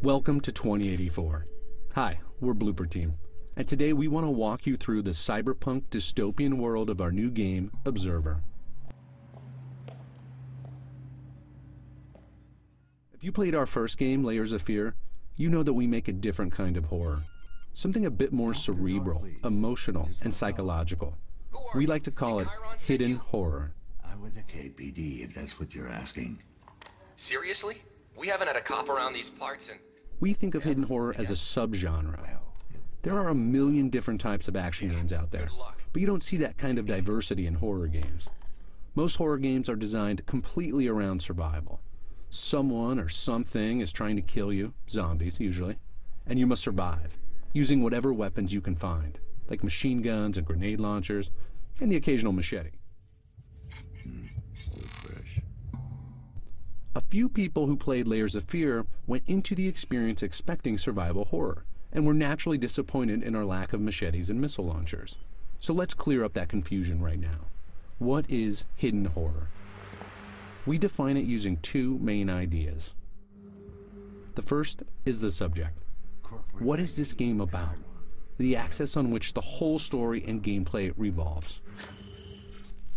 Welcome to 2084. Hi, we're Bloober Team, and today we want to walk you through the cyberpunk dystopian world of our new game, Observer. If you played our first game, Layers of Fear, you know that we make a different kind of horror. Something a bit more cerebral, emotional, and psychological. We like to call it hidden horror. I'm with the KPD, if that's what you're asking. Seriously? We haven't had a cop around these parts and... We think of hidden horror as a subgenre. There are a million different types of action games out there, but you don't see that kind of diversity in horror games. Most horror games are designed completely around survival. Someone or something is trying to kill you, zombies usually, and you must survive, using whatever weapons you can find, like machine guns and grenade launchers, and the occasional machete. Still fresh. A few people who played Layers of Fear went into the experience expecting survival horror, and were naturally disappointed in our lack of machetes and missile launchers. So let's clear up that confusion right now. What is hidden horror? We define it using two main ideas. The first is the subject. What is this game about? The axis on which the whole story and gameplay revolves.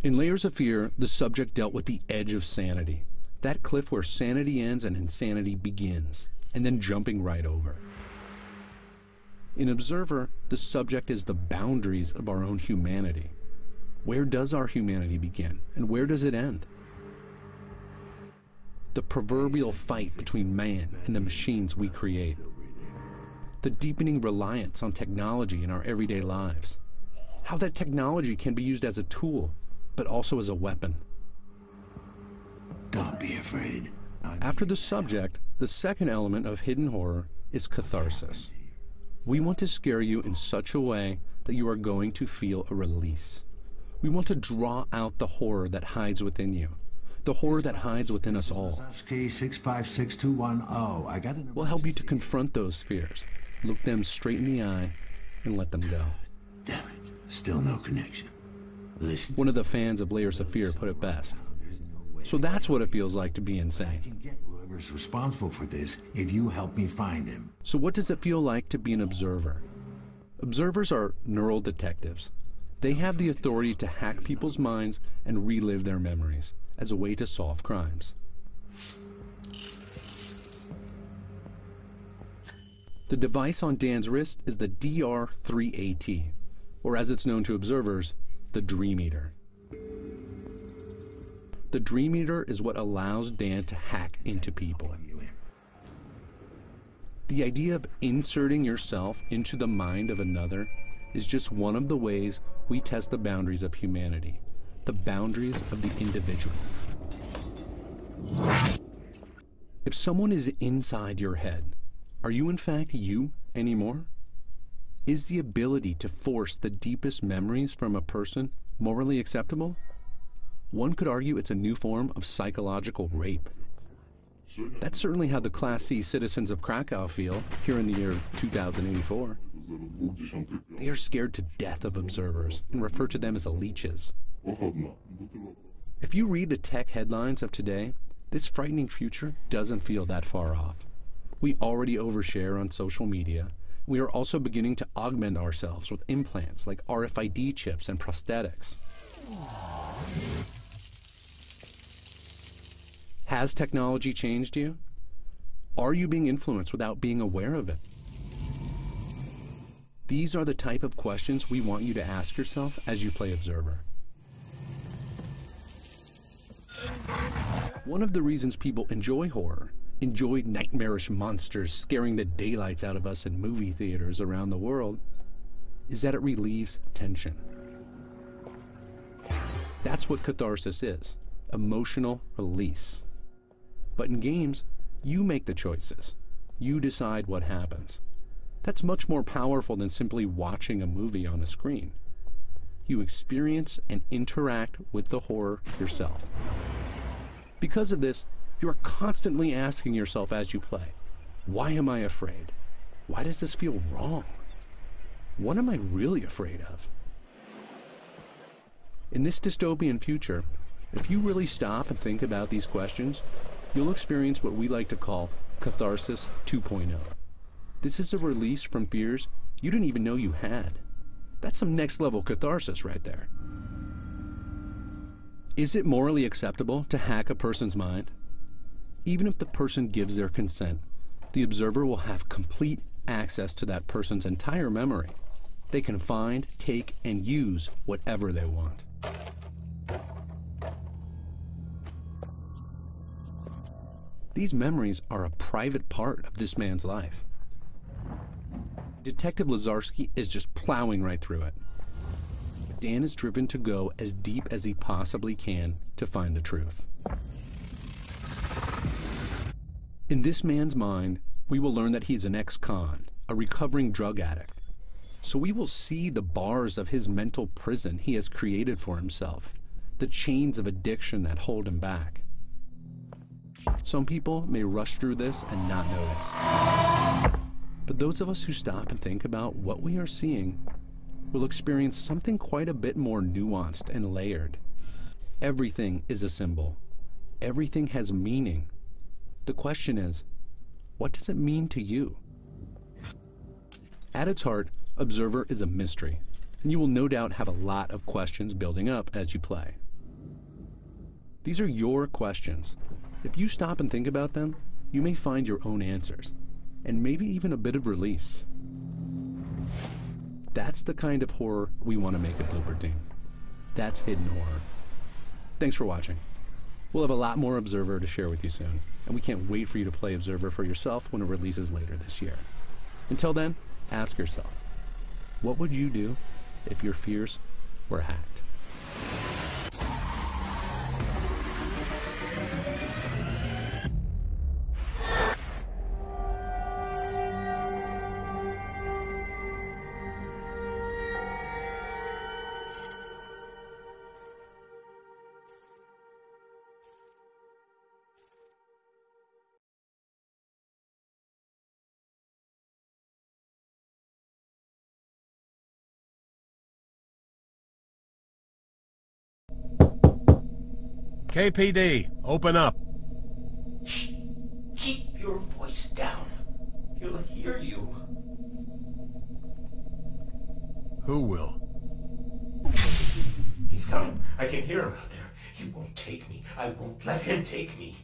In Layers of Fear, the subject dealt with the edge of sanity. That cliff where sanity ends and insanity begins, and then jumping right over. In Observer, the subject is the boundaries of our own humanity. Where does our humanity begin, and where does it end? The proverbial fight between man and the machines we create. The deepening reliance on technology in our everyday lives. How that technology can be used as a tool, but also as a weapon. Don't be afraid. After the subject, the second element of hidden horror is catharsis. We want to scare you in such a way that you are going to feel a release. We want to draw out the horror that hides within you. The horror that hides within us all. Lazarski 656210. I got it. We'll help you to confront those fears, look them straight in the eye, and let them go. Damn it. Still no connection. Listen. One of the fans of Layers of Fear put it best. So that's what it feels like to be I insane. can get whoever's responsible for this if you help me find him. So what does it feel like to be an observer? Observers are neural detectives. They have the authority to hack people's minds and relive their memories as a way to solve crimes. The device on Dan's wrist is the DR3AT, or as it's known to observers, the Dream Eater. The Dream Eater is what allows Dan to hack into people. The idea of inserting yourself into the mind of another is just one of the ways we test the boundaries of humanity, the boundaries of the individual. If someone is inside your head, are you in fact you anymore? Is the ability to force the deepest memories from a person morally acceptable? One could argue it's a new form of psychological rape. That's certainly how the Class C citizens of Krakow feel here in the year 2084. They are scared to death of observers and refer to them as leeches. If you read the tech headlines of today, this frightening future doesn't feel that far off. We already overshare on social media. We are also beginning to augment ourselves with implants like RFID chips and prosthetics. Has technology changed you? Are you being influenced without being aware of it? These are the type of questions we want you to ask yourself as you play Observer. One of the reasons people enjoy horror, enjoy nightmarish monsters scaring the daylights out of us in movie theaters around the world, is that it relieves tension. That's what catharsis is, emotional release. But in games, you make the choices. You decide what happens. That's much more powerful than simply watching a movie on a screen. You experience and interact with the horror yourself. Because of this, you are constantly asking yourself as you play, why am I afraid? Why does this feel wrong? What am I really afraid of? In this dystopian future, if you really stop and think about these questions, you'll experience what we like to call Catharsis 2.0. This is a release from fears you didn't even know you had. That's some next level catharsis right there. Is it morally acceptable to hack a person's mind? Even if the person gives their consent, the observer will have complete access to that person's entire memory. They can find, take, and use whatever they want. These memories are a private part of this man's life. Detective Lazarski is just plowing right through it. Dan is driven to go as deep as he possibly can to find the truth. In this man's mind, we will learn that he's an ex-con, a recovering drug addict. So we will see the bars of his mental prison he has created for himself, the chains of addiction that hold him back. Some people may rush through this and not notice. But those of us who stop and think about what we are seeing will experience something quite a bit more nuanced and layered. Everything is a symbol. Everything has meaning. The question is, what does it mean to you? At its heart, Observer is a mystery, and you will no doubt have a lot of questions building up as you play. These are your questions. If you stop and think about them, you may find your own answers, and maybe even a bit of release. That's the kind of horror we want to make at Bloober Team. That's hidden horror. Thanks for watching. We'll have a lot more Observer to share with you soon, and we can't wait for you to play Observer for yourself when it releases later this year. Until then, ask yourself, what would you do if your fears were hacked? KPD, open up. Shh! Keep your voice down. He'll hear you. Who will? He's coming. I can hear him out there. He won't take me. I won't let him take me.